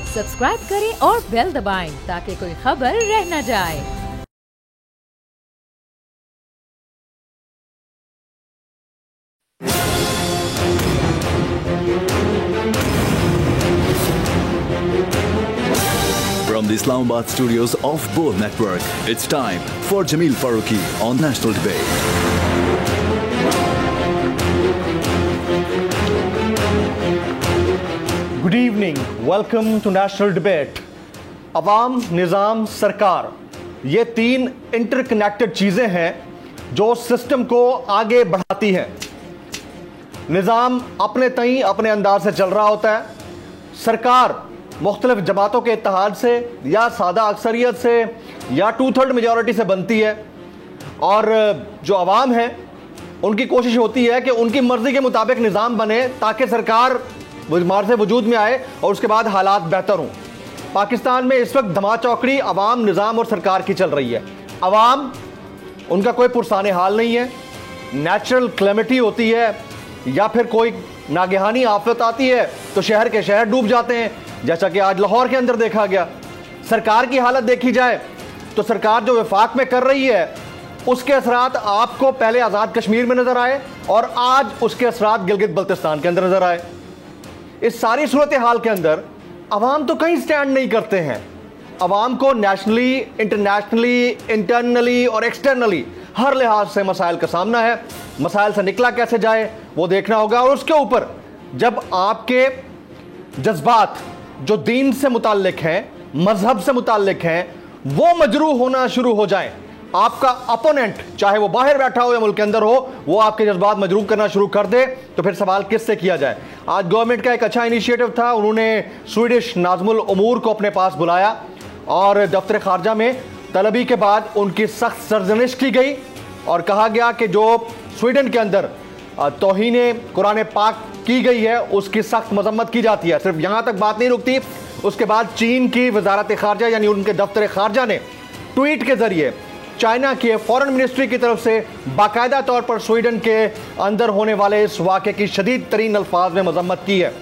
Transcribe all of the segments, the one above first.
Subscribe करें और bell दबाएं ताकि कोई खबर रह न जाए। From the Islamabad studios of Bold Network, it's time for Jameel Farooqi on National Debate. Good evening. Welcome to National Debate. अवाम, निज़ाम, सरकार, ये तीन इंटरकनेक्टेड चीज़ें हैं जो सिस्टम को आगे बढ़ाती हैं। निज़ाम अपने तई अपने अंदाज से चल रहा होता है, सरकार मुख्तलिफ जमातों के इत्तेहाद से या सादा अक्सरियत से या 2/3 मेजॉरिटी से बनती है, और जो अवाम है उनकी कोशिश होती है कि उनकी मर्ज़ी के मुताबिक निज़ाम बने ताकि सरकार मार से वजूद में आए और उसके बाद हालात बेहतर हों। पाकिस्तान में इस वक्त धमा चौकड़ी अवाम, निज़ाम और सरकार की चल रही है। अवाम, उनका कोई पुरसाने हाल नहीं है, नेचुरल क्लेमिटी होती है या फिर कोई नागहानी आफत आती है तो शहर के शहर डूब जाते हैं, जैसा कि आज लाहौर के अंदर देखा गया। सरकार की हालत देखी जाए तो सरकार जो वफाक में कर रही है उसके असरात आपको पहले आज़ाद कश्मीर में नज़र आए और आज उसके असरात गिलगित बल्तिस्तान के अंदर नज़र आए। इस सारी सूरत हाल के अंदर अवाम तो कहीं स्टैंड नहीं करते हैं। अवाम को नेशनली, इंटरनेशनली, इंटरनली और एक्सटर्नली हर लिहाज से मसाइल का सामना है। मसाइल से निकला कैसे जाए वो देखना होगा, और उसके ऊपर जब आपके जज्बात जो दीन से मुताल्लिक हैं, मजहब से मुताल्लिक हैं, वो मजरूह होना शुरू हो जाएं, आपका अपोनेंट चाहे वो बाहर बैठा हो या मुल्क के अंदर हो, वो आपके जज्बात मजरूह करना शुरू कर दे, तो फिर सवाल किससे किया जाए। आज गवर्नमेंट का एक अच्छा इनिशिएटिव था, उन्होंने स्वीडिश नाज़मुल उमूर को अपने पास बुलाया और दफ्तर खारजा में तलबी के बाद उनकी सख्त सरजनिश की गई और कहा गया कि जो स्वीडन के अंदर तौहीने कुरान पाक की गई है उसकी सख्त मजम्मत की जाती है। सिर्फ यहाँ तक बात नहीं रुकती, उसके बाद चीन की वजारत खारजा यानी उनके दफ्तर खारजा ने ट्वीट के जरिए चाइना के फॉरेन मिनिस्ट्री की तरफ से बाकायदा तौर पर स्वीडन के अंदर होने वाले इस वाक़े की शदीद तरीन अल्फाज में मजम्मत की है।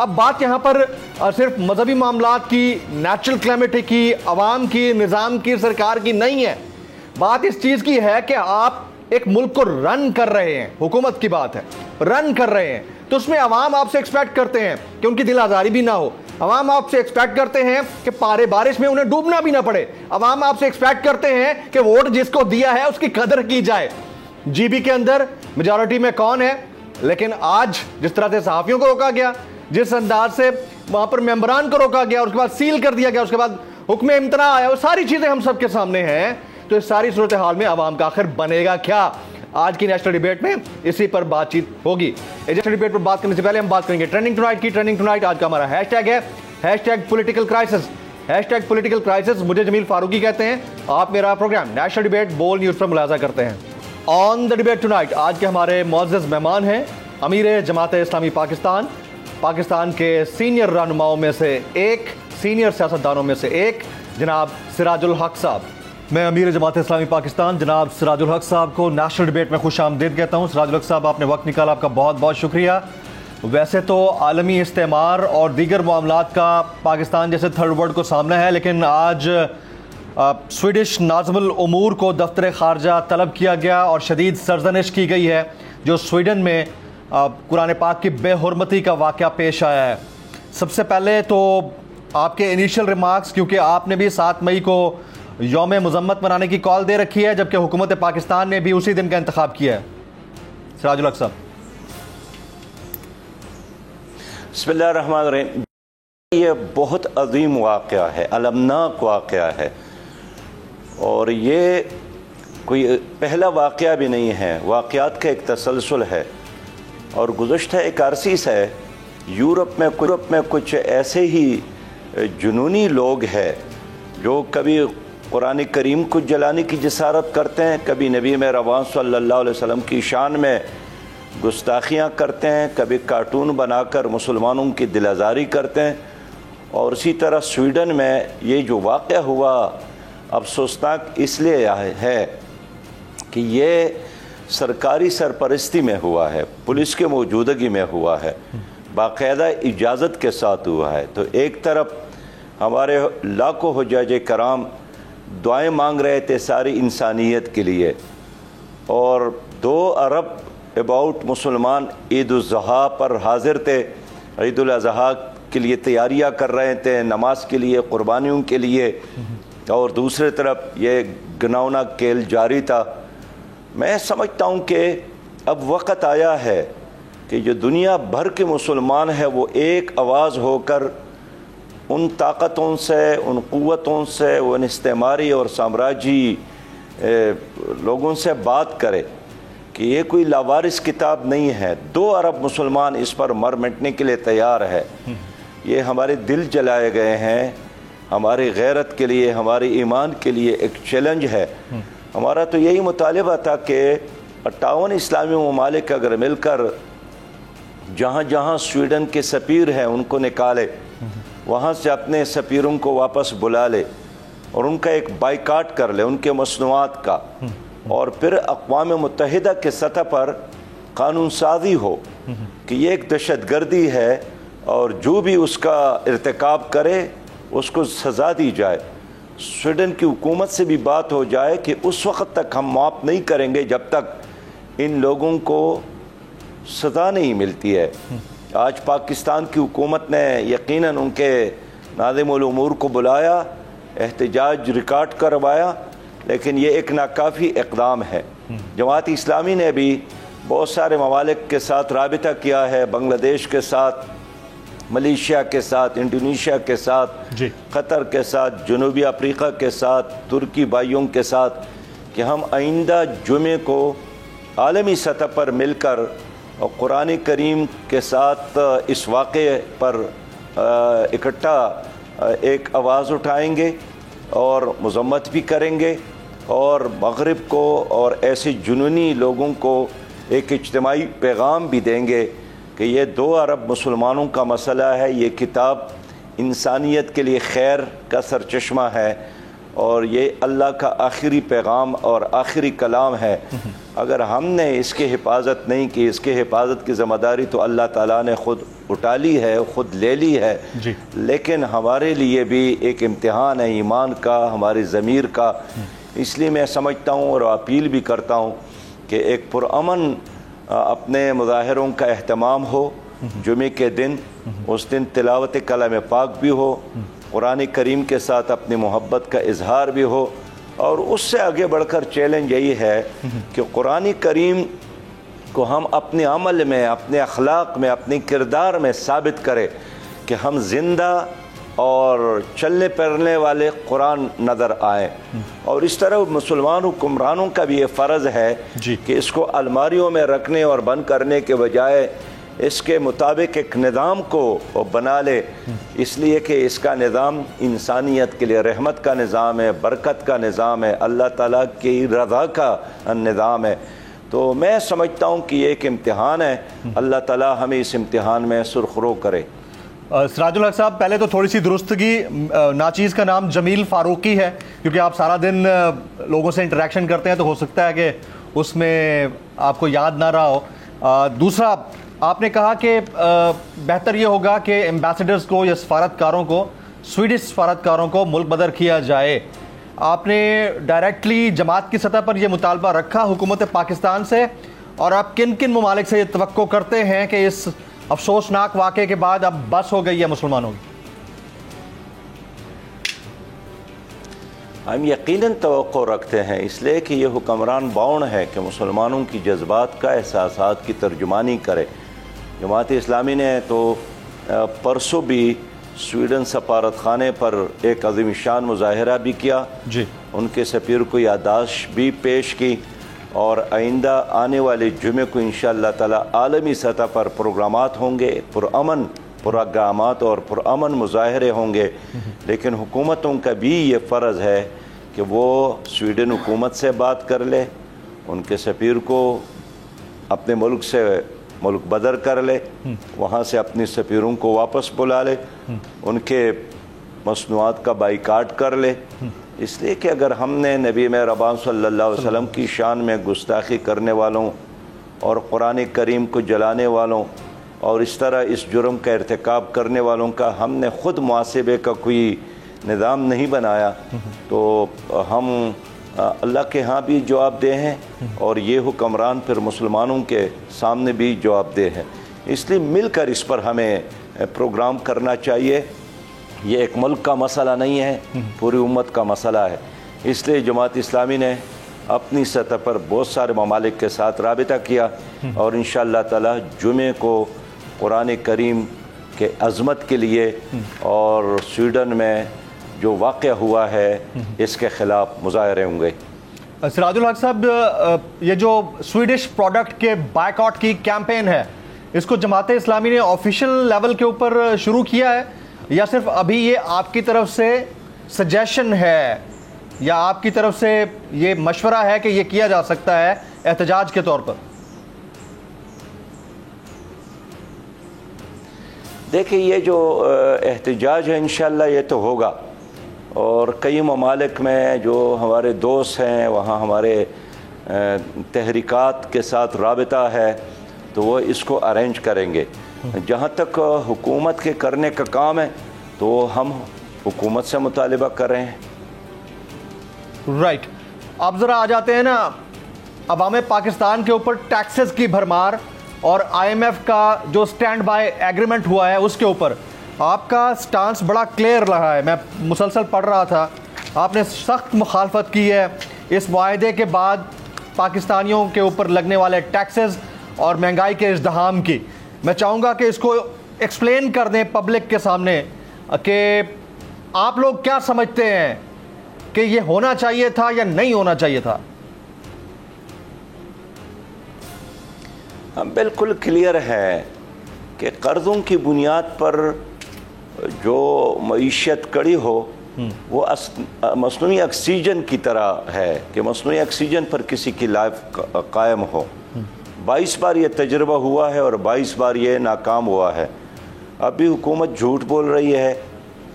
अब बात यहाँ पर सिर्फ मजहबी मामलात की, नेचुरल क्लेमिटी की, अवाम की, निज़ाम की, सरकार की नहीं है। बात इस चीज़ की है कि आप एक मुल्क को रन कर रहे हैं, हुकूमत की बात है, रन कर रहे हैं, तो उसमें अवाम आपसे एक्सपेक्ट करते हैं कि उनकी दिल आज़ारी भी ना हो। अवाम आपसे एक्सपेक्ट करते हैं कि पारे बारिश में उन्हें डूबना भी ना पड़े। अवाम आपसे एक्सपेक्ट करते हैं कि वोट जिसको दिया है उसकी कदर की जाए। जीबी के अंदर मेजॉरिटी में कौन है, लेकिन आज जिस तरह से सहाफ़ियों को रोका गया, जिस अंदाज से वहाँ पर मेंबरान को रोका गया, उसके बाद सील कर दिया गया, उसके बाद हुक्म इम्तना आया, वो सारी चीज़ें हम सबके सामने हैं। तो इस सारी सूरत हाल में अवाम का आखिर बनेगा क्या? आज की नेशनल डिबेट में इसी पर बातचीत होगी। नेशनल डिबेट पर बात करने से पहले हम बात करेंगे ट्रेंडिंग टुनाइट की। ट्रेंडिंग टुनाइट आज का हमारा हैशटैग है #पॉलिटिकल क्राइसिस। #Political crisis. मुझे जमील फारूकी कहते हैं। आप मेरा प्रोग्राम नेशनल डिबेट बोल न्यूज़ पर मुलाजा करते हैं। ऑन द डिबेट टुनाइट आज के हमारे मुअज़्ज़ज़ मेहमान हैं अमीर जमात इस्लामी पाकिस्तान, पाकिस्तान के सीनियर रहनुमाओं में से एक, सीनियर सियासतदानों में से एक, जनाब सिराजुल हक साहब। मैं अमीर जमात इस्लामी पाकिस्तान जनाब सिराजुल हक साहब को नेशनल डिबेट में खुश आमदीद कहता हूँ। सिराजुल हक साहब, आपने वक्त निकाला, आपका बहुत बहुत शुक्रिया। वैसे तो आलमी इस्तेमार और दीगर मामलात का पाकिस्तान जैसे थर्ड वर्ल्ड को सामना है, लेकिन आज स्वीडिश नाज़मुल उमूर को दफ्तर खारजा तलब किया गया और शदीद सरजनिश की गई है जो स्वीडन में कुरान पाक की बेहुरमती का वाक़या पेश आया है। सबसे पहले तो आपके इनिशियल रिमार्क्स, क्योंकि आपने भी 7 मई को यौम मुज़म्मत मनाने की कॉल दे रखी है, जबकि हुकूमत पाकिस्तान ने भी उसी दिन का इंतखाब किया है। सिराजुल हक साहब। बिस्मिल्लाहिर्रहमानिर्रहीम। ये बहुत अजीम वाक़या है, अलमनाक वाक़या है, और ये कोई पहला वाक़या भी नहीं है, वाक़यात का एक तसलसल है। और गुज़श्ता एक अरसे से यूरोप में कुछ ऐसे ही जुनूनी लोग हैं जो कभी कुरान करीम को जलाने की जसारत करते हैं, कभी नबी मेहरबान सल्लल्लाहु अलैहि वसल्लम की शान में गुस्ताखियाँ करते हैं, कभी कार्टून बनाकर मुसलमानों की दिल आज़ारी करते हैं। और इसी तरह स्वीडन में ये जो वाक़या हुआ अफसोसनाक इसलिए है कि ये सरकारी सरपरस्ती में हुआ है, पुलिस के मौजूदगी में हुआ है, बाकायदा इजाज़त के साथ हुआ है। तो एक तरफ हमारे लाखों हुज्जाज कराम दुआएं मांग रहे थे सारी इंसानियत के लिए, और 2 अरब अबाउट मुसलमान ईद उल ज़ुहा पर हाजिर थे, ईद उल अज़हा के लिए तैयारियां कर रहे थे, नमाज के लिए, कुर्बानियों के लिए, और दूसरी तरफ ये घिनौना खेल जारी था। मैं समझता हूँ कि अब वक़्त आया है कि जो दुनिया भर के मुसलमान है वो एक आवाज़ होकर उन ताकतों से, उन क़ुव्वतों से, उन इस्तेमारी और साम्राज्यी लोगों से बात करे कि ये कोई लावारिस किताब नहीं है। 2 अरब मुसलमान इस पर मर मिटने के लिए तैयार है। ये हमारे दिल जलाए गए हैं, हमारी गैरत के लिए, हमारे ईमान के लिए एक चैलेंज है। हमारा तो यही मुतालिबा था कि 58 इस्लामी ममालिक अगर मिलकर जहाँ जहाँ स्वीडन के सफ़ीर हैं उनको निकाले, वहाँ से अपने सफ़ीरों को वापस बुला ले और उनका एक बाइकाट कर ले उनके मसनूआत का, और फिर अक़वाम मुत्तहिदा के सतह पर कानून साज़ी हो कि ये एक दहशतगर्दी है और जो भी उसका इर्तिकाब करे उसको सज़ा दी जाए। स्वीडन की हुकूमत से भी बात हो जाए कि उस वक़्त तक हम माफ़ नहीं करेंगे जब तक इन लोगों को सज़ा नहीं मिलती है। आज पाकिस्तान की हुकूमत ने यकीनन उनके नाज़िम उल उमूर को बुलाया, एहतजाज रिकॉर्ड करवाया, लेकिन ये एक नाकाफ़ी इक़दाम है। जमात इस्लामी ने भी बहुत सारे ममालिक के साथ राबिता किया है, बांग्लादेश के साथ, मलेशिया के साथ, इंडोनेशिया के साथ, कतर के साथ, जनूबी अफ्रीका के साथ, तुर्की भाइयों के साथ, कि हम आइंदा जुमे को आलमी सतह पर मिलकर और कुरान करीम के साथ इस वाक़े पर इकट्ठा एक आवाज़ उठाएंगे और मज़म्मत भी करेंगे, और मग़रिब को और ऐसे जुनूनी लोगों को एक इज्तिमाई पैगाम भी देंगे कि ये 2 अरब मुसलमानों का मसला है। ये किताब इंसानियत के लिए खैर का सरचश्मा है और ये अल्लाह का आखिरी पैगाम और आखिरी कलाम है। अगर हमने इसकी हिफाजत नहीं की, इसकी हिफाजत की ज़िम्मेदारी तो अल्लाह ताला ने ख़ुद उठा ली है, ख़ुद ले ली है, लेकिन हमारे लिए भी एक इम्तिहान है ईमान का, हमारी ज़मीर का। इसलिए मैं समझता हूँ और अपील भी करता हूँ कि एक पुरअमन अपने मुज़ाहिरों का एहतमाम हो जुमे के दिन, उस दिन तिलावत कलाम पाक भी हो, कुरान करीम के साथ अपनी मोहब्बत का इजहार भी हो, और उससे आगे बढ़कर चैलेंज यही है कि कुरान करीम को हम अपने अमल में, अपने अखलाक में, अपने किरदार में साबित करें कि हम जिंदा और चलने फिरने वाले कुरान नज़र आए। और इस तरह मुसलमान हुक्मरानों का भी ये फ़र्ज़ है कि इसको अलमारियों में रखने और बंद करने के बजाय इसके मुताबिक एक निज़ाम को बना ले, इसलिए कि इसका निज़ाम इंसानियत के लिए रहमत का निज़ाम है, बरकत का निज़ाम है, अल्लाह ताला की रज़ा का निज़ाम है। तो मैं समझता हूँ कि ये एक इम्तिहान है, अल्लाह ताला हमें इस इम्तिहान में सुरखरू करे। सिराजुल हक साहब, पहले तो थोड़ी सी दुरुस्तगी, नाचीज़ का नाम जमील फ़ारूकी है, क्योंकि आप सारा दिन लोगों से इंटरेक्शन करते हैं तो हो सकता है कि उसमें आपको याद ना रहा हो। दूसरा, आपने कहा कि बेहतर ये होगा कि एम्बेसडर्स को या सफारतकारों को, स्वीडिश सफारतकारों को मुल्क बदर किया जाए। आपने डायरेक्टली जमात की सतह पर यह मुतालबा रखा हुकूमत पाकिस्तान से, और आप किन किन ममालिक से ये तवक्को करते हैं कि इस अफसोसनाक वाक़े के बाद अब बस हो गई है मुसलमानों की? हम यकीनन तवक्को रखते हैं, इसलिए कि ये हुक्मरान बाउंड है कि मुसलमानों की जज्बात का, एहसासात की तर्जुमानी करे। जमात इस्लामी ने तो परसों भी स्वीडन सफारत खाने पर एक अज़ीम शान मुज़ाहिरा भी किया, उनके सफ़ीर को याददाश्त भी पेश की, और आइंदा आने वाले जुमे को इंशाअल्लाह ताला आलमी सतह पर प्रोग्रामात होंगे, पुरअमन प्रोग्रामात और पुरअमन मुज़ाहरे होंगे। लेकिन हुकूमतों का भी ये फ़र्ज़ है कि वो स्वीडन हुकूमत से बात कर ले, उनके सफ़ीर को अपने मुल्क से मुल्क बदर कर ले, वहाँ से अपने सफ़ीरों को वापस बुला ले, उनके मसनूआत का बाइकाट कर ले। इसलिए कि अगर हमने नबी मेहरबान सल्लल्लाहु अलैहि वसल्लम की शान में गुस्ताखी करने वालों और कुरान करीम को जलाने वालों और इस तरह इस जुर्म का इर्तिकाब करने वालों का हमने ख़ुद मुआसिबे का कोई निज़ाम नहीं बनाया तो हम अल्लाह के यहाँ भी जवाबदेह हैं और ये हुक्मरान फिर मुसलमानों के सामने भी जवाबदेह हैं। इसलिए मिलकर इस पर हमें प्रोग्राम करना चाहिए। ये एक मुल्क का मसला नहीं है, पूरी उम्मत का मसला है। इसलिए जमात इस्लामी ने अपनी सतह पर बहुत सारे ममालिक के साथ राबिता किया और इंशाअल्लाह ताला जुमे को कुरान करीम के अज़मत के लिए और स्वीडन में जो वाक़या हुआ है इसके ख़िलाफ़ मुज़ाहरे होंगे। सिराजुल हक साहब, ये जो स्वीडिश प्रोडक्ट के बायकॉट की कैंपेन है इसको जमात इस्लामी ने ऑफिशियल लेवल के ऊपर शुरू किया है या सिर्फ अभी ये आपकी तरफ से सजेशन है या आपकी तरफ से ये मशवरा है कि ये किया जा सकता है एहतजाज के तौर पर? देखिए, ये जो एहतजाज है इंशाअल्लाह ये तो होगा और कई ममालिक में जो हमारे दोस्त हैं वहाँ हमारे तहरीकात के साथ राबिता है तो वो इसको अरेंज करेंगे। जहाँ तक हुकूमत के करने का काम है तो हम हुकूमत से मुतालिबा कर रहे हैं। राइट, अब ज़रा आ जाते हैं ना अवाम पाकिस्तान के ऊपर टैक्सेस की भरमार और IMF का जो स्टैंड बाय एग्रीमेंट हुआ है उसके ऊपर आपका स्टांस बड़ा क्लियर रहा है। मैं मुसलसल पढ़ रहा था, आपने सख्त मुखालफत की है इस मुआहदे के बाद पाकिस्तानियों के ऊपर लगने वाले टैक्सेस और महंगाई के इज़्दिहाम की। मैं चाहूँगा कि इसको एक्सप्लेन कर दें पब्लिक के सामने कि आप लोग क्या समझते हैं कि ये होना चाहिए था या नहीं होना चाहिए था। हम बिल्कुल क्लियर है कि कर्ज़ों की बुनियाद पर जो मईशत कड़ी हो वो मसनूई ऑक्सीजन की तरह है कि मसनूई ऑक्सीजन पर किसी की लाइफ कायम हो। 22 बार ये तजुर्बा हुआ है और 22 बार ये नाकाम हुआ है। अभी हुकूमत झूठ बोल रही है,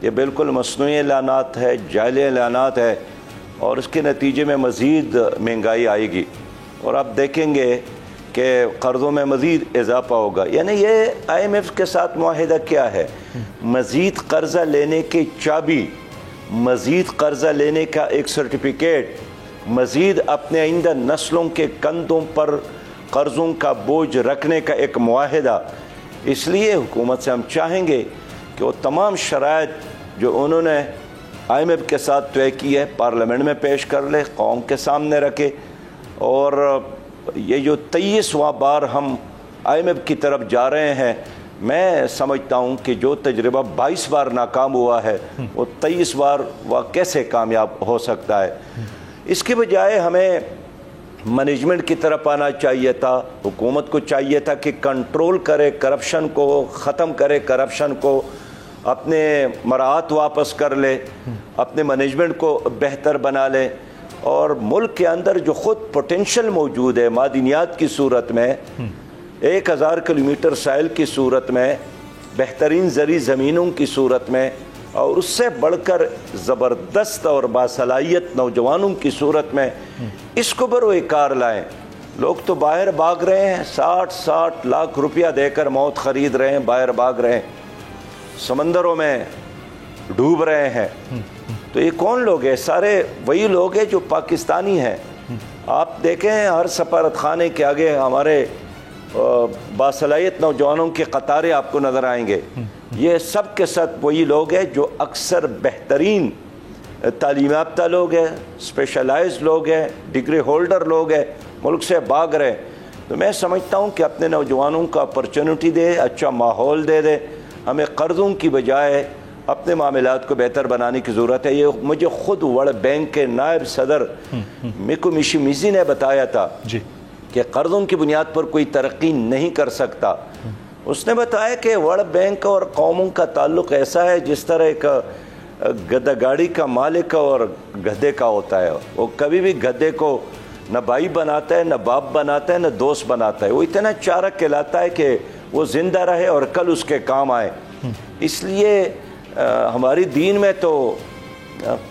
ये बिल्कुल मसनूई ऐलानात है, जाली ऐलानात है और इसके नतीजे में मज़ीद महंगाई आएगी और आप देखेंगे कि कर्ज़ों में मज़ीद इजाफा होगा। यानी ये IMF के साथ मुआहिदा क्या है? मज़ीद कर्ज़ा लेने की चाबी, मज़ीद कर्ज़ा लेने का एक सर्टिफिकेट, मज़ीद अपने आइंदा नस्लों के कंधों पर कर्ज़ों का बोझ रखने का एक मुआहिदा। इसलिए हुकूमत से हम चाहेंगे कि वो तमाम शराइत जो उन्होंने IMF के साथ तय की है पार्लियामेंट में पेश कर ले, कौम के सामने रखे और ये जो 23वां बार हम IMF की तरफ जा रहे हैं, मैं समझता हूँ कि जो तजर्बा 22 बार नाकाम हुआ है वो 23 बार वह कैसे कामयाब हो सकता है। इसके बजाय हमें मैनेजमेंट की तरफ आना चाहिए था। हुकूमत को चाहिए था कि कंट्रोल करे करप्शन को, ख़त्म करे करप्शन को, अपने मराहत वापस कर ले, अपने मैनेजमेंट को बेहतर बना ले और मुल्क के अंदर जो ख़ुद पोटेंशल मौजूद है मादनियात की सूरत में, 1000 किलोमीटर साइल की सूरत में, बेहतरीन ज़री ज़मीनों की सूरत में और उससे बढ़कर ज़बरदस्त और बासलाहियत नौजवानों की सूरत में, इसको बरोकार लाएँ। लोग तो बाहर भाग रहे हैं, 60-60 लाख रुपया देकर मौत ख़रीद रहे हैं, बाहर भाग रहे हैं, समंदरों में डूब रहे हैं। तो ये कौन लोग हैं? सारे वही लोग हैं जो पाकिस्तानी हैं। आप देखें हर सफारत खाने के आगे हमारे बासलाहियत नौजवानों की कतारें आपको नज़र आएंगे। ये सब के सब वही लोग हैं जो अक्सर बेहतरीन तालीम याफ्ता लोग हैं, स्पेशलाइज्ड लोग हैं, डिग्री होल्डर लोग हैं, मुल्क से भाग रहे। तो मैं समझता हूँ कि अपने नौजवानों को अपॉर्चुनिटी दे, अच्छा माहौल दे दे। हमें कर्ज़ों की बजाय अपने मामलात को बेहतर बनाने की ज़रूरत है। ये मुझे ख़ुद वर्ल्ड बैंक के नायब सदर मिको मिशी ने बताया था जी कि कर्ज़ों की बुनियाद पर कोई तरक्की नहीं कर सकता। उसने बताया कि वर्ल्ड बैंक और कौमों का ताल्लुक़ ऐसा है जिस तरह एक गधा गाड़ी का मालिक और गधे का होता है। वो कभी भी गधे को न भाई बनाता है, न बाप बनाता है, न दोस्त बनाता है। वो इतना चारक कहलाता है कि वो ज़िंदा रहे और कल उसके काम आए। इसलिए हमारी दीन में तो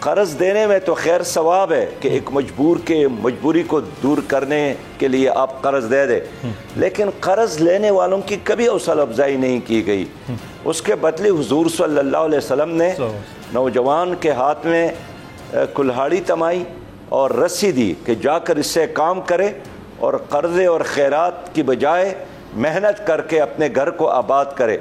कर्ज देने में तो खैर सवाब है कि एक मजबूरी को दूर करने के लिए आप कर्ज दे दे, लेकिन कर्ज लेने वालों की कभी हौसला अफजाई नहीं की गई। उसके बदले हुजूर सल्लल्लाहु अलैहि वसल्लम ने नौजवान के हाथ में कुल्हाड़ी तमाई और रस्सी दी कि जाकर इससे काम करे और कर्ज़े और खैरात की बजाय मेहनत करके अपने घर को आबाद करे।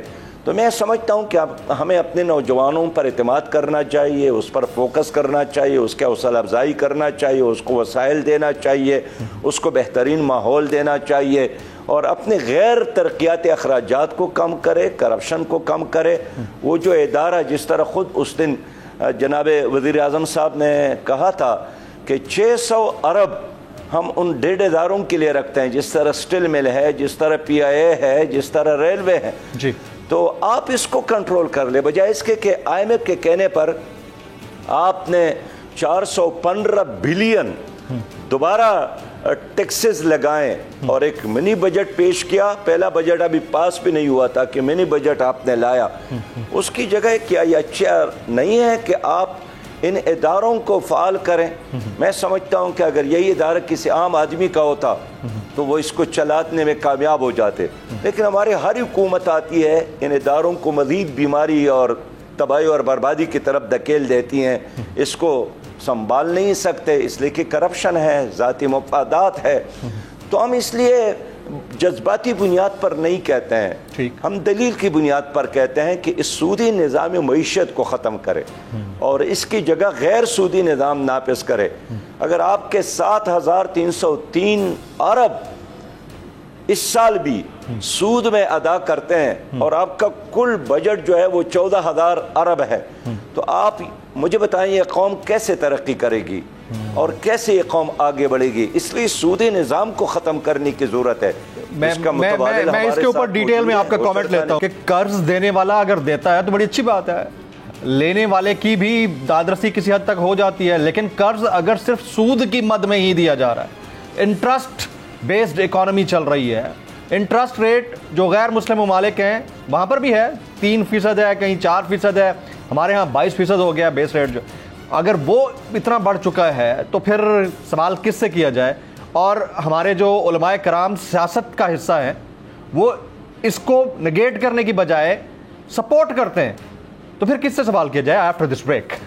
तो मैं समझता हूँ कि हमें अपने नौजवानों पर एतमाद करना चाहिए, उस पर फोकस करना चाहिए, उसके हौसला अफजाई करना चाहिए, उसको वसाइल देना चाहिए, उसको बेहतरीन माहौल देना चाहिए और अपने गैर तरक्याती अखराजात को कम करे, करप्शन को कम करे। वो जो इदारा जिस तरह ख़ुद उस दिन जनाब वज़ीर आज़म साहब ने कहा था कि 600 अरब हम उन 1.5 इदारों के लिए रखते हैं, जिस तरह स्टील मिल है, जिस तरह PIA है, जिस तरह रेलवे है जी, तो आप इसको कंट्रोल कर ले, बजाय इसके कि IMF के कहने पर आपने 415 बिलियन दोबारा टैक्सेस लगाएं और एक मिनी बजट पेश किया। पहला बजट अभी पास भी नहीं हुआ था कि मिनी बजट आपने लाया। उसकी जगह क्या ये अच्छा नहीं है कि आप इन इदारों को फाल करें? मैं समझता हूं कि अगर यही इदारा किसी आम आदमी का होता तो वो इसको चलाने में कामयाब हो जाते, लेकिन हमारे हर हुकूमत आती है इन इदारों को मज़ीद बीमारी और तबाही और बर्बादी की तरफ धकेल देती हैं। इसको संभाल नहीं सकते इसलिए कि करप्शन है, ज़ाती मफादात है। तो हम इसलिए जज्बाती बुनियाद पर नहीं कहते हैं, हम दलील की बुनियाद पर कहते हैं कि इस सूदी निज़ाम मईशत को ख़त्म करे और इसकी जगह गैर सूदी निज़ाम नाफिज करे। अगर आपके 7,303 अरब इस साल भी सूद में अदा करते हैं और आपका कुल बजट जो है वो 14,000 अरब है, तो आप मुझे बताएं ये कौम कैसे तरक्की करेगी और कैसे ये कौम आगे बढ़ेगी? इसलिए सूदी निज़ाम को ख़त्म करने की ज़रूरत है। मैं इसके ऊपर डिटेल में आपका कमेंट लेता हूँ कि कर्ज देने वाला अगर देता है तो बड़ी अच्छी बात है, लेने वाले की भी दादरसी किसी हद तक हो जाती है, लेकिन कर्ज अगर सिर्फ सूद की मद में ही दिया जा रहा है, इंटरेस्ट बेस्ड इकोनॉमी चल रही है, इंटरेस्ट रेट जो गैर मुस्लिम ममालिक हैं वहाँ पर भी है 3% है, कहीं 4% है, हमारे यहाँ 22% हो गया बेस रेट। जो अगर वो इतना बढ़ चुका है तो फिर सवाल किससे किया जाए? और हमारे जो उलमाए कराम सियासत का हिस्सा हैं वो इसको नेगेट करने की बजाय सपोर्ट करते हैं, तो फिर किससे सवाल किया जाए? After this break.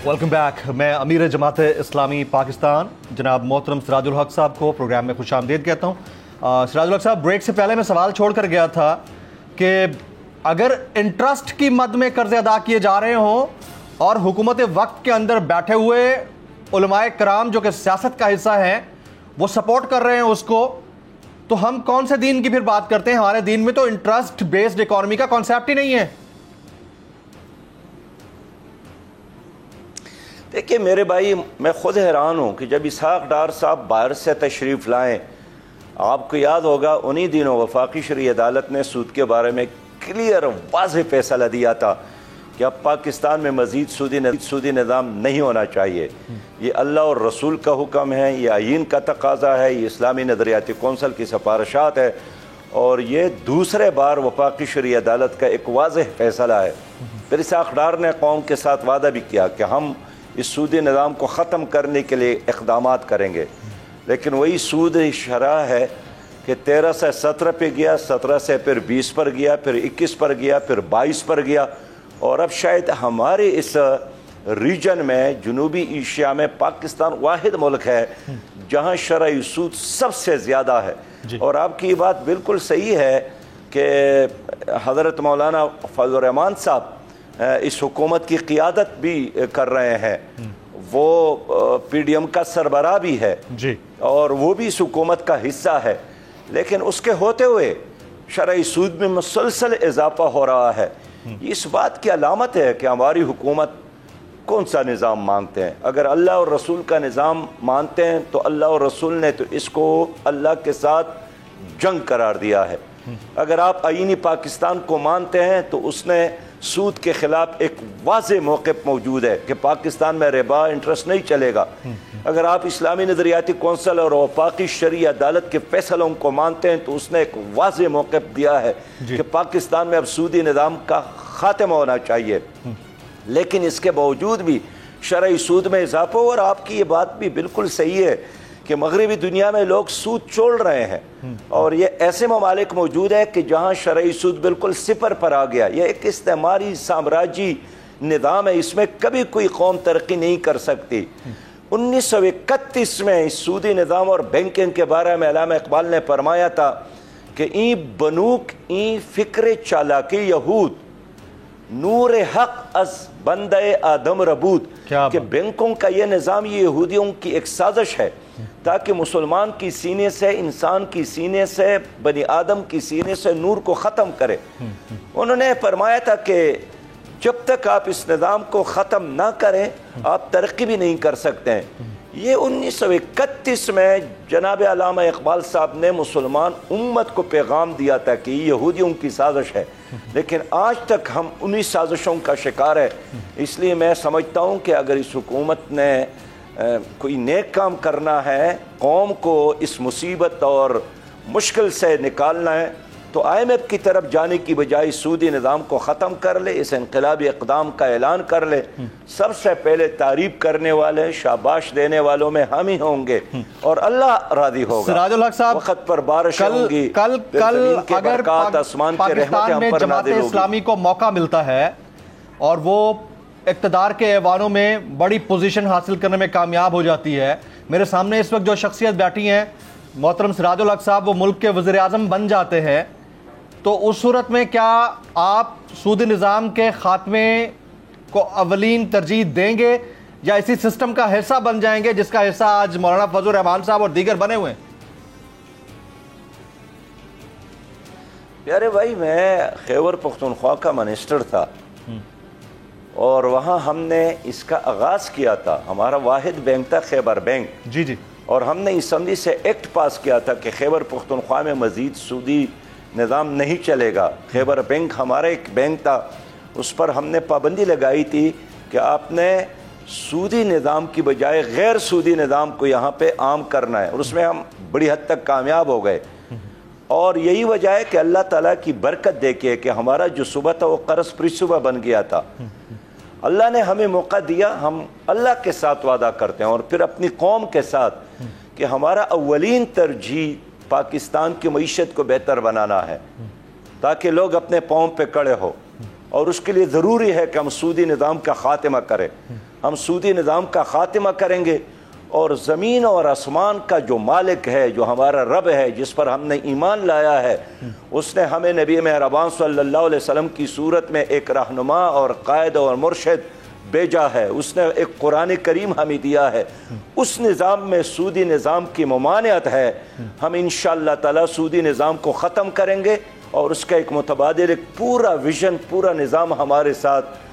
Welcome back. मैं अमीर जमात इस्लामी पाकिस्तान जनाब मोहतरम सिराजुल हक साहब को प्रोग्राम में खुश आमदीद कहता हूँ। सिराजुल हक साहब, ब्रेक से पहले मैं सवाल छोड़ कर गया था कि अगर इंटरेस्ट की मद में कर्जे अदा किए जा रहे हों और हुकूमत वक्त के अंदर बैठे हुए उलमाए कराम जो कि सियासत का हिस्सा हैं वो सपोर्ट कर रहे हैं उसको, तो हम कौन से दीन की फिर बात करते हैं? हमारे दीन में तो इंटरेस्ट बेस्ड इकोनॉमी का कॉन्सेप्ट ही नहीं है। देखिए मेरे भाई, मैं खुद हैरान हूँ कि जब इसहाक डार साहब बाहर से तशरीफ़ लाएँ, आपको याद होगा उन्हीं दिनों वफाकी शरई अदालत ने सूद के बारे में क्लियर वाज़ेह फैसला दिया था कि अब पाकिस्तान में मज़ीद सूदी निज़ाम नहीं होना चाहिए। ये अल्लाह और रसूल का हुक्म है, ये आईन का तकाजा है, ये इस्लामी नज़रियाती कौंसल की सिफारिशात है और ये दूसरे बार वफाकी शरई अदालत का एक वाज़ेह फैसला है। फिर इसहाक डार ने कौम के साथ वादा भी किया कि हम इस सूदी निज़ाम को ख़त्म करने के लिए इक़दामात करेंगे, लेकिन वही सूद शरह है कि 13 से 17 पे गया, 17 से फिर 20 पर गया, फिर 21 पर गया, फिर 22 पर गया और अब शायद हमारे इस रीजन में जनूबी एशिया में पाकिस्तान वाहिद मुल्क है जहाँ शरई सूद सबसे ज़्यादा है। और आपकी बात बिल्कुल सही है कि हज़रत मौलाना फजल रहमान साहब इस हुकूमत की क़ियादत भी कर रहे हैं, वो PDM का सरबराह भी है जी और वो भी इस हुकूमत का हिस्सा है, लेकिन उसके होते हुए शरई सूद में मुसलसल इजाफा हो रहा है। इस बात की अलामत है कि हमारी हुकूमत कौन सा निज़ाम मांगते हैं। अगर अल्लाह और रसूल का निज़ाम मानते हैं तो अल्लाह और रसूल ने तो इसको अल्लाह के साथ जंग करार दिया है। अगर आप आईनी पाकिस्तान को मानते हैं तो उसने सूद के खिलाफ एक वाज़ेह मौक़िफ़ मौजूद है कि पाकिस्तान में रिबा इंटरेस्ट नहीं चलेगा। अगर आप इस्लामी नज़रियाती कौंसिल और वफाकी शरई अदालत के फैसलों को मानते हैं तो उसने एक वाज़ेह मौक़िफ़ दिया है कि पाकिस्तान में अब सूदी निज़ाम का ख़ात्मा होना चाहिए। लेकिन इसके बावजूद भी शरई सूद में इजाफा, और आपकी ये बात भी बिल्कुल सही है कि मगरबी दुनिया में लोग सूद छोड़ रहे हैं और ये ऐसे ममालिक मौजूद है कि जहाँ शरई सूद बिल्कुल सिफर पर आ गया। ये एक इस्तेमारी साम्राज्य निज़ाम है, इसमें कभी कोई कौम तरक्की नहीं कर सकती। 1931 में इस सूदी निज़ाम और बैंकिंग के बारे में अल्लामा इकबाल ने फरमाया था कि ई बनूक ई फ़िक्र चालाकी यहूद नूर हक अज बंदे आदम रबूत, कि बैंकों का ये निज़ाम ये यहूदियों की एक साजिश है ताकि मुसलमान की सीने से, इंसान की सीने से, बनी आदम की सीने से नूर को ख़त्म करे। उन्होंने फरमाया था कि जब तक आप इस निज़ाम को ख़त्म ना करें आप तरक्की भी नहीं कर सकते हैं। ये 1931 में जनाब अल्लामा इकबाल साहब ने मुसलमान उम्मत को पैगाम दिया था कि यहूदियों की साजिश है, लेकिन आज तक हम उन्हीं साजिशों का शिकार है। इसलिए मैं समझता हूँ कि अगर इस हुकूमत ने कोई नेक काम करना है, कौम को इस मुसीबत और मुश्किल से निकालना है, तो IMF की तरफ जाने की बजाय सूदी निज़ाम को ख़त्म कर ले, इस इनकलाबी इक़दाम का ऐलान कर ले। सबसे पहले तारीफ करने वाले, शाबाश देने वालों में हम ही होंगे और अल्लाह राज़ी होगा। सिराजुल हक साहब, वक़्त पर बारिश होगी, कल अगर पाकिस्तान में जमात इस्लामी को मौका मिलता है और वो इक़्तिदार के ऐवानों में बड़ी पोजीशन हासिल करने में कामयाब हो जाती है, मेरे सामने इस वक्त जो शख्सियत बैठी हैं मोहतरम सिराजुल हक साहब, वो मुल्क के वज़ीर आज़म बन जाते हैं, तो उस सूरत में क्या आप सूदी निज़ाम के ख़ात्मे को अवलीन तरजीह देंगे या इसी सिस्टम का हिस्सा बन जाएंगे जिसका हिस्सा आज मौलाना फजल रहमान साहब और दीगर बने हुए हैं? प्यारे भाई, मैं खैबर पख्तूनख्वा का मिनिस्टर था और वहाँ हमने इसका आगाज़ किया था। हमारा वाहिद बैंक था खैबर बैंक। जी। और हमने असम्बली से एक्ट पास किया था कि खैबर पख्तूनख्वा में मज़ीद सूदी निज़ाम नहीं चलेगा। खैबर बैंक हमारा एक बैंक था, उस पर हमने पाबंदी लगाई थी कि आपने सूदी निज़ाम की बजाय गैर सूदी निज़ाम को यहाँ पे आम करना है, और उसमें हम बड़ी हद तक कामयाब हो गए। और यही वजह है कि अल्लाह ताला की बरकत देखिए कि हमारा जो सुबह था वो कर्ज फ्री सुबह बन गया था। अल्लाह ने हमें मौका दिया, हम अल्लाह के साथ वादा करते हैं और फिर अपनी कौम के साथ कि हमारा अव्वलीन तरजीह पाकिस्तान की मईशत को बेहतर बनाना है ताकि लोग अपने पाँव पे खड़े हो, और उसके लिए ज़रूरी है कि हम सूदी निज़ाम का ख़ात्मा करें। हम सूदी निज़ाम का ख़ात्मा करेंगे और ज़मीन और आसमान का जो मालिक है, जो हमारा रब है, जिस पर हमने ईमान लाया है, उसने हमें नबी मेहरबान सल्लल्लाहु अलैहि वसल्लम की सूरत में एक रहनुमा और कायद और मुर्शिद भेजा है। उसने एक कुरान करीम हमें दिया है, उस निज़ाम में सूदी निज़ाम की ममानियत है। हम इंशाअल्लाह ताला सूदी निज़ाम को ख़त्म करेंगे और उसका एक मुतबादिल एक पूरा विजन, पूरा निज़ाम हमारे साथ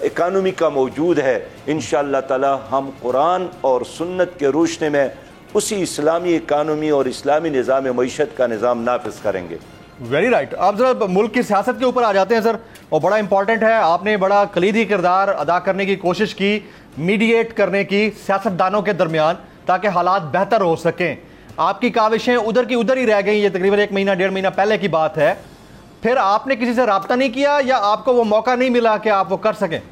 इकानमी का मौजूद है। इंशाअल्लाह ताला हम कुरान और सुन्नत के रोशनी में उसी इस्लामी इकानमी और इस्लामी निज़ाम मईशत का निज़ाम नाफिज करेंगे। Very right. आप जरा मुल्क की सियासत के ऊपर आ जाते हैं सर, और बड़ा इंपॉर्टेंट है, आपने बड़ा कलीदी किरदार अदा करने की कोशिश की, मीडिएट करने की सियासतदानों के दरमियान, ताकि हालात बेहतर हो सकें। आपकी काविशें उधर की उधर ही रह गई, ये तकरीबन 1 महीना 1.5 महीना पहले की बात है। फिर आपने किसी से रब्ता नहीं किया या आपको वो मौका नहीं मिला कि आप वो कर सकें?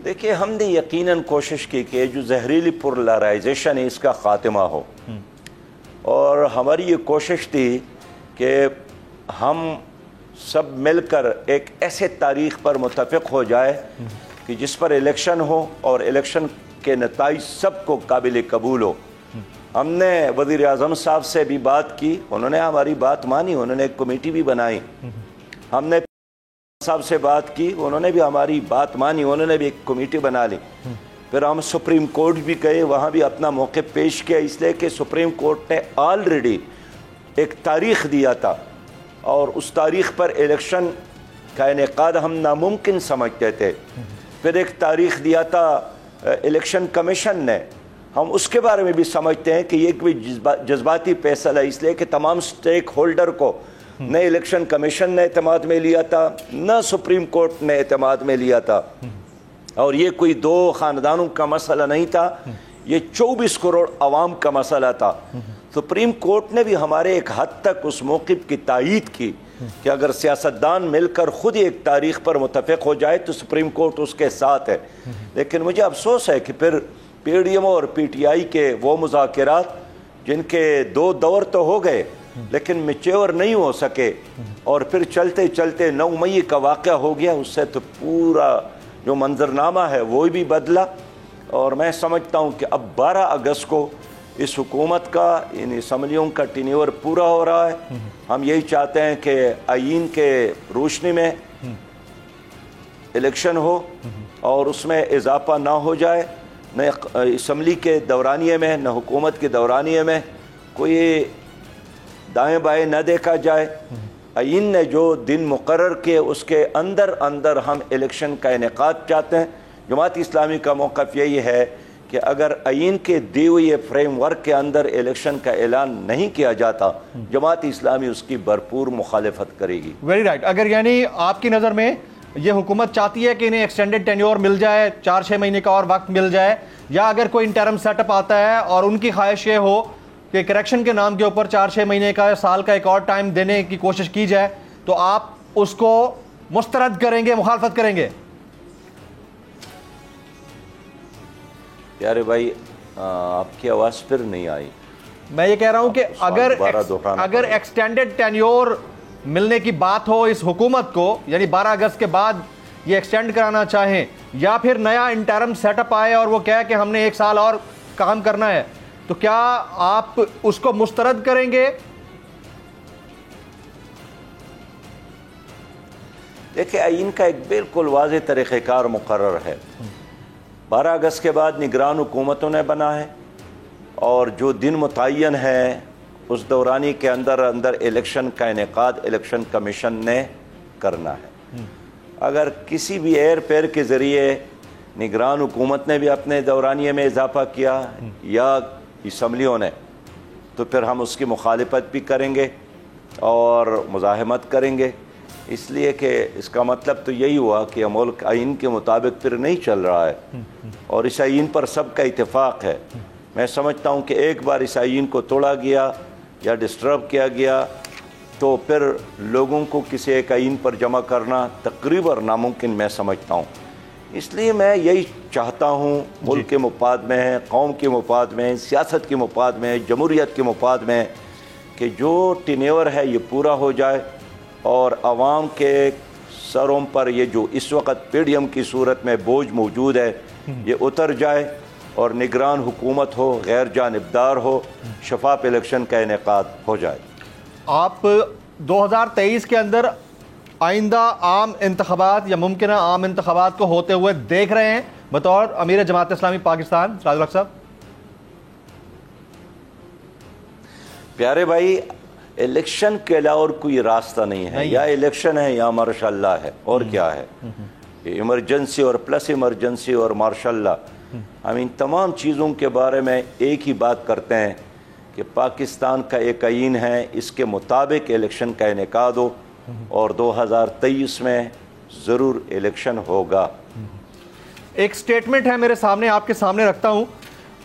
देखिए, हमने यकीनन कोशिश की कि जो जहरीली पोलराइजेशन है इसका ख़ात्मा हो, और हमारी ये कोशिश थी कि हम सब मिलकर एक ऐसे तारीख़ पर मुत्तफ़िक़ हो जाए कि जिस पर इलेक्शन हो और इलेक्शन के नताइज सबको काबिल कबूल हो। हमने वज़ीर आज़म साहब से भी बात की, उन्होंने हमारी बात मानी, उन्होंने एक कमेटी भी बनाई। हमने साहब से बात की, उन्होंने भी हमारी बात मानी, उन्होंने भी एक कमेटी बना ली। फिर हम सुप्रीम कोर्ट भी गए, वहाँ भी अपना मौक़िफ़ पेश किया, इसलिए कि सुप्रीम कोर्ट ने ऑलरेडी एक तारीख़ दिया था और उस तारीख़ पर इलेक्शन का इनेकाद हम नामुमकिन समझते थे। फिर एक तारीख़ दिया था इलेक्शन कमीशन ने, हम उसके बारे में भी समझते हैं कि ये कोई जज्बाती फैसला है, इसलिए कि तमाम स्टेक होल्डर को न इलेक्शन कमीशन ने एतमाद में लिया था, न सुप्रीम कोर्ट ने एतमाद में लिया था, और ये कोई दो ख़ानदानों का मसला नहीं था, ये 24 करोड़ अवाम का मसला था। सुप्रीम कोर्ट ने भी हमारे एक हद तक उस मौक़िफ़ की तायीद की कि अगर सियासतदान मिलकर खुद ही एक तारीख पर मुतफ़िक़ हो जाए तो सुप्रीम कोर्ट उसके साथ है। लेकिन मुझे अफसोस है कि फिर PDM और PTI के वो मुज़ाकिरात जिनके 2 दौर तो हो गए लेकिन मैच्योर नहीं हो सके, और फिर चलते चलते 9 मई का वाक़या हो गया, उससे तो पूरा जो मंजरनामा है वो भी बदला। और मैं समझता हूँ कि अब 12 अगस्त को इस हुकूमत का, इन असम्बलियों का टेन्योर पूरा हो रहा है। हम यही चाहते हैं कि आईन के रोशनी में इलेक्शन हो और उसमें इजाफा ना हो जाए, न असम्बली के दौरानिए में न हुकूमत के दौरानिए में कोई दाएं बाएं न देखा जाए। आईन ने जो दिन मुकर्रर किए उसके अंदर अंदर हम इलेक्शन का इनेकाद चाहते हैं। जमात इस्लामी का मौक़िफ़ यही है कि अगर आईन के दिए हुए फ्रेमवर्क के अंदर इलेक्शन का ऐलान नहीं किया जाता, जमात इस्लामी उसकी भरपूर मुखालिफत करेगी। Very right. अगर यानी आपकी नज़र में ये हुकूमत चाहती है कि इन्हें एक्सटेंडेड टेन्योर मिल जाए, 4-6 महीने का और वक्त मिल जाए, या अगर कोई इंटरम सेटअप आता है और उनकी ख्वाहिश ये हो कि करेक्शन के नाम के ऊपर 4-6 महीने का, साल का एक और टाइम देने की कोशिश की जाए, तो आप उसको मुस्तरद करेंगे, मुखालफत करेंगे? प्यारे भाई, आपकी आवाज़ फिर नहीं आई। मैं ये कह रहा हूं कि अगर एक्सटेंडेड टेन्योर मिलने की बात हो इस हुकूमत को, यानी 12 अगस्त के बाद ये एक्सटेंड कराना चाहें, या फिर नया इंटरम सेटअप आए और वो कहे कि हमने 1 साल और काम करना है, तो क्या आप उसको मुस्तरद करेंगे? देखिए, आईन का एक बिल्कुल वाज़ेह तरीक़ेकार मुकर्रर है। 12 अगस्त के बाद निगरान हुकूमतों ने बना है और जो दिन मुतय्यन है उस दौरानी के अंदर अंदर इलेक्शन का इनेकाद इलेक्शन कमीशन ने करना है। अगर किसी भी एयर पेयर के ज़रिए निगरान हुकूमत ने भी अपने दौरानिए में इजाफा किया या असम्बलियों ने, तो फिर हम उसकी मुखालिफत भी करेंगे और मुज़ाहमत करेंगे, इसलिए कि इसका मतलब तो यही हुआ कि मुल्क आइन के मुताबिक फिर नहीं चल रहा है और इस आइन पर सबका इत्तेफाक है। मैं समझता हूँ कि एक बार इस आइन को तोड़ा गया या डिस्टर्ब किया गया तो फिर लोगों को किसी एक आइन पर जमा करना तकरीबन नामुमकिन मैं समझता हूँ। इसलिए मैं यही चाहता हूँ, मुल्क के मुफाद में है, कौम के मुफाद में, सियासत के मुफाद में, जमहूरियत के मुफाद में, कि जो टेन्योर है ये पूरा हो जाए और आवाम के सरों पर ये जो इस वक्त PDM की सूरत में बोझ मौजूद है ये उतर जाए और निगरान हुकूमत हो, गैर जानिबदार हो, शफाफ इलेक्शन का इनेकाद हो जाए। आप 2023 के अंदर आइंदा आम इंतखाबात या मुमकिन आम इंतखाबात को होते हुए देख रहे हैं बतौर अमीर जमात इस्लामी पाकिस्तान? राजुल हक साहब। प्यारे भाई, इलेक्शन के अलावा और कोई रास्ता नहीं है, या इलेक्शन है या मार्शल्ला है, और क्या है। इमरजेंसी और प्लस इमरजेंसी और मार्शल्ला, हम इन तमाम चीज़ों के बारे में एक ही बात करते हैं कि पाकिस्तान का एक आइन है, इसके मुताबिक इलेक्शन का इनेकाद हो और 2023 में ज़रूर इलेक्शन होगा। एक स्टेटमेंट है मेरे सामने, आपके सामने रखता हूँ।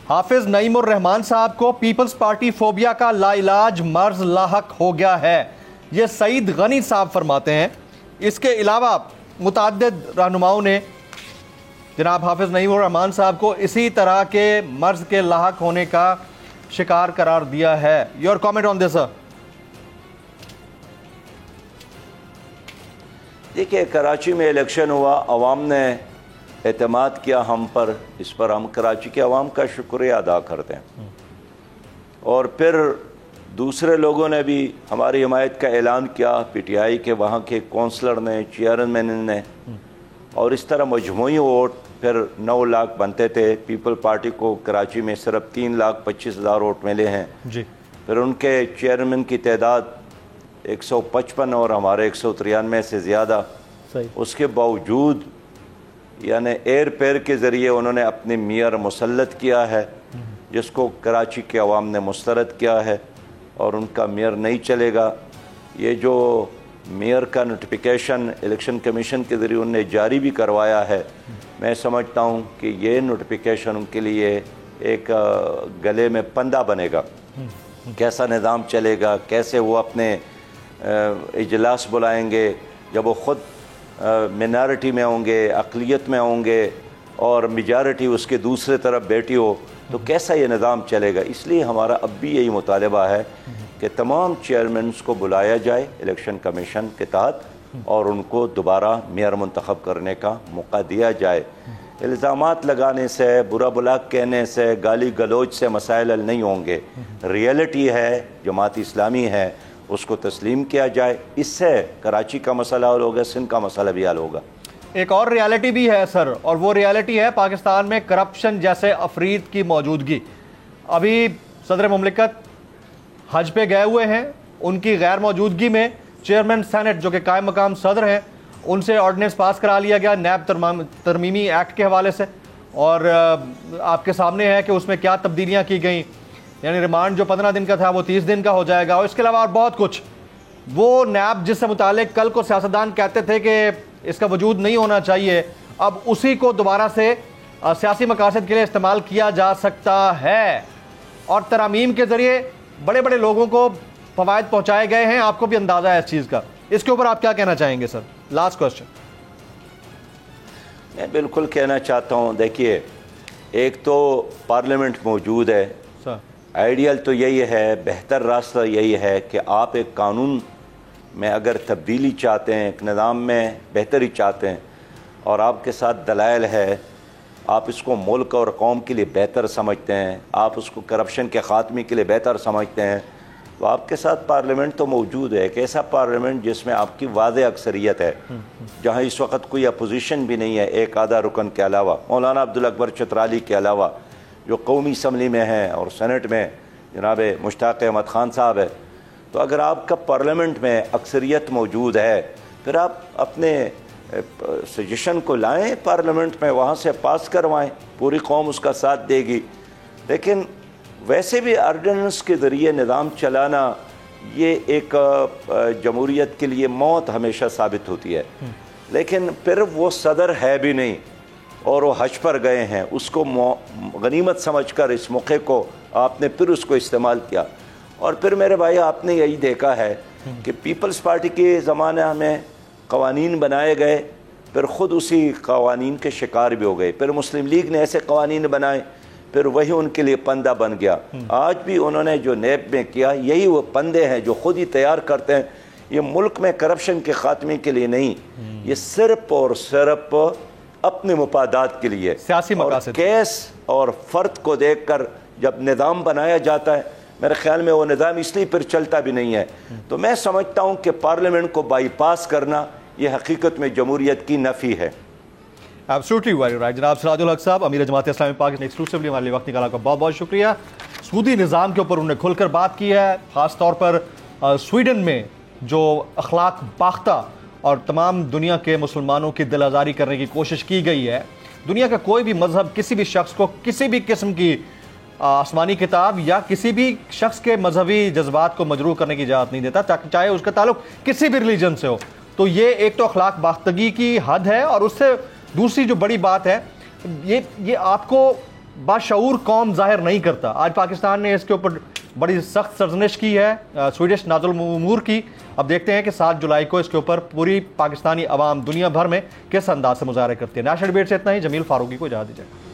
हाफिज नईम उर रहमान साहब को पीपल्स पार्टी फोबिया का लाइलाज मर्ज लाहक हो गया है, ये सईद गनी साहब फरमाते हैं। इसके अलावा मुतअद्दिद रहनुमाओं ने जनाब हाफिज नईम उर रहमान साहब को इसी तरह के मर्ज के लाहक होने का शिकार करार दिया है। Your comment on this sir? देखिए, कराची में इलेक्शन हुआ, अवाम ने एतमाद किया हम पर, इस पर हम कराची के अवाम का शुक्रिया अदा करते हैं। और फिर दूसरे लोगों ने भी हमारी हिमायत का ऐलान किया, PTI के वहाँ के कौंसलर ने, चेयरमैन ने, और इस तरह मजमूई वोट फिर 9 लाख बनते थे। पीपल पार्टी को कराची में सिर्फ 3,25,000 वोट मिले हैं जी। फिर उनके चेयरमैन की तादाद 155 और हमारे 193 से ज़्यादा। उसके बावजूद यानी एयर पेयर के ज़रिए उन्होंने अपने मेयर मुसल्लत किया है जिसको कराची के अवाम ने मुस्तरद किया है और उनका मेयर नहीं चलेगा। ये जो मेयर का नोटिफिकेशन इलेक्शन कमीशन के ज़रिए उनने जारी भी करवाया है, मैं समझता हूँ कि ये नोटिफिकेशन उनके लिए एक गले में फंदा बनेगा। कैसा निज़ाम चलेगा, कैसे वो अपने इजलास बुलाएंगे जब वो ख़ुद मिनॉरिटी में होंगे, अक़लियत में होंगे और मेजॉरिटी उसके दूसरे तरफ बैठी हो, तो कैसा ये निज़ाम चलेगा। इसलिए हमारा अब भी यही मुतालबा है कि तमाम चेयरमैन को बुलाया जाए इलेक्शन कमीशन के तहत और उनको दोबारा मेयर मुंतखब करने का मौका दिया जाए। इल्ज़ामात लगाने से, बुरा बुला कहने से, गाली गलोच से मसाइल हल नहीं होंगे। रियलिटी है, जमात इस्लामी है, उसको तस्लीम किया जाए। इससे कराची का मसला हल होगा, सिंध का मसला भी हल होगा। एक और रियलिटी भी है सर, और वो रियलिटी है पाकिस्तान में करप्शन जैसे अफरीद की मौजूदगी। अभी सदर मुमलिकत हज पे गए हुए हैं, उनकी गैर मौजूदगी में चेयरमैन सेनेट जो कि कायम मकाम सदर हैं, उनसे ऑर्डिनेंस पास करा लिया गया नैब तरमीमी एक्ट के हवाले से, और आपके सामने है कि उसमें क्या तब्दीलियाँ की गई। यानी रिमांड जो 15 दिन का था वो 30 दिन का हो जाएगा, और इसके अलावा और बहुत कुछ। वो नैब जिससे मुतालिक कल को सियासतदान कहते थे कि इसका वजूद नहीं होना चाहिए, अब उसी को दोबारा से सियासी मकासद के लिए इस्तेमाल किया जा सकता है, और तरामीम के ज़रिए बड़े बड़े लोगों को फ़वायद पहुँचाए गए हैं। आपको भी अंदाज़ा है इस चीज़ का, इसके ऊपर आप क्या कहना चाहेंगे सर? Last question. मैं बिल्कुल कहना चाहता हूँ, देखिए एक तो पार्लियामेंट मौजूद है सर, आइडियल तो यही है, बेहतर रास्ता यही है कि आप एक कानून में अगर तब्दीली चाहते हैं, एक निज़ाम में बेहतरी चाहते हैं और आपके साथ दलाइल है, आप इसको मुल्क और कौम के लिए बेहतर समझते हैं, आप उसको करप्शन के ख़ात्मे के लिए बेहतर समझते हैं, तो आपके साथ पार्लियामेंट तो मौजूद है। एक ऐसा पार्लियामेंट जिसमें आपकी वाज़ेह अक्सरियत है, जहाँ इस वक्त कोई अपोजिशन भी नहीं है एक आधा रुकन के अलावा, मौलाना अब्दुल अकबर चतराली के अलावा, जो कौमी असम्बली में हैं और सेनेट में जनाब मुश्ताक अहमद ख़ान साहब है। तो अगर आपका पार्लियामेंट में अक्सरियत मौजूद है, फिर आप अपने सजेशन को लाएं पार्लियामेंट में, वहाँ से पास करवाएं, पूरी कौम उसका साथ देगी। लेकिन वैसे भी ऑर्डिनेंस के ज़रिए निज़ाम चलाना ये एक जमहूरियत के लिए मौत हमेशा साबित होती है। लेकिन फिर वो सदर है भी नहीं और वो हज पर गए हैं, उसको गनीमत समझकर इस मौके को आपने फिर उसको इस्तेमाल किया। और फिर मेरे भाई आपने यही देखा है कि पीपल्स पार्टी के ज़माने में कवानीन बनाए गए, फिर ख़ुद उसी कवानीन के शिकार भी हो गए। फिर मुस्लिम लीग ने ऐसे कवानीन बनाए, फिर वही उनके लिए पंदा बन गया। आज भी उन्होंने जो नैब में किया, यही वो पंदे हैं जो खुद ही तैयार करते हैं। ये मुल्क में करप्शन के ख़ात्मे के लिए नहीं, ये सिर्फ और सिर्फ अपने मुफादात के लिए, सियासी मकासद, केस और फ़र्द को देख कर जब निज़ाम बनाया जाता है, मेरे ख्याल में वो निज़ाम इसलिए फिर चलता भी नहीं है। तो मैं समझता हूँ कि पार्लियामेंट को बाईपास करना ये हकीकत में जमहूरियत की नफ़ी है। एब्सोल्युटली राइट जनाब सिराजुल हक साहब, अमीर जमात इस्लामी पाकिस्तान, एक्सक्लूसिवली हमारे लिए वक्त निकाला, का बहुत बहुत शुक्रिया। सूदी निज़ाम के ऊपर उन्होंने खुलकर बात की है, ख़ास तौर पर स्वीडन में जो अखलाक बाख्ता और तमाम दुनिया के मुसलमानों की दिल आज़ारी करने की कोशिश की गई है। दुनिया का कोई भी मजहब किसी भी शख्स को किसी भी किस्म की आसमानी किताब या किसी भी शख्स के मजहबी जज्बात को मजरूह करने की इजाज़त नहीं देता, चाहे उसका ताल्लुक किसी भी रिलीजन से हो। तो ये एक तो अखलाक बाख्तगी की हद है, और उससे दूसरी जो बड़ी बात है, ये आपको बाशऊर कौम जाहिर नहीं करता। आज पाकिस्तान ने इसके ऊपर बड़ी सख्त सरजनिश की है स्वीडिश नाज़ुल उमूर की। अब देखते हैं कि 7 जुलाई को इसके ऊपर पूरी पाकिस्तानी अवाम दुनिया भर में किस अंदाज से मुजाहरे करती है। नेशनल डिबेट से इतना ही। जमील फारूकी को इजाज़त दीजिए।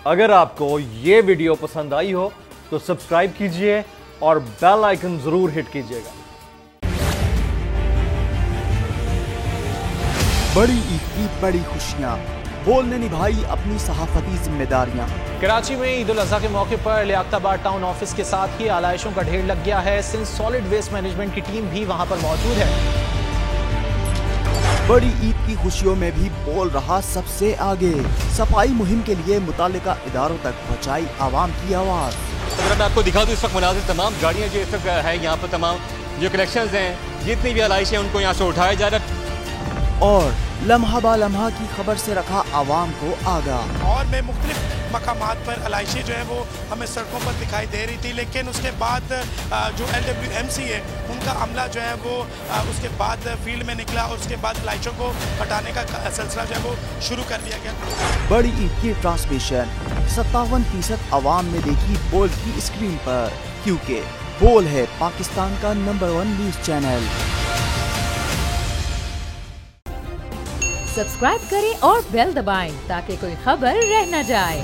अगर आपको ये वीडियो पसंद आई हो तो सब्सक्राइब कीजिए और बेल आइकन जरूर हिट कीजिएगा। बड़ी ईद की बड़ी खुशियां, बोल ने निभाई अपनी सहाफती जिम्मेदारियां। कराची में ईद उल अज़हा के मौके पर लियाकताबाद टाउन ऑफिस के साथ ही आलाइशों का ढेर लग गया है। सिंध सॉलिड वेस्ट मैनेजमेंट की टीम भी वहां पर मौजूद है। बड़ी ईद की खुशियों में भी बोल रहा सबसे आगे, सफाई मुहिम के लिए मुतालिका इदारों तक पहुंचाई आवाम की आवाज। अगर मैं आपको दिखा दूं, इस वक्त मुनाजिर तमाम गाड़ियां जो इस वक्त है यहाँ पर तमाम जो कलेक्शंस हैं, जितनी भी आलाइशें उनको यहाँ से उठाया जा रहा है और लम्हा बा लम्हा की खबर से रखा आवाम को आगाह। और में मुख्तलिफ मकामात पर आलाइशें जो है वो हमें सड़कों पर दिखाई दे रही थी, लेकिन उसके बाद जो LWMC है उनका अमला जो है वो उसके बाद फील्ड में निकला और उसके बाद आलाइशों को हटाने का सिलसिला जो है वो शुरू कर दिया गया। बड़ी ईद की ट्रांसमिशन 57% आवाम ने देखी बोल की स्क्रीन पर, क्योंकि बोल है पाकिस्तान का नंबर 1 न्यूज चैनल। सब्सक्राइब करें और बेल दबाएं ताकि कोई खबर रह न जाए।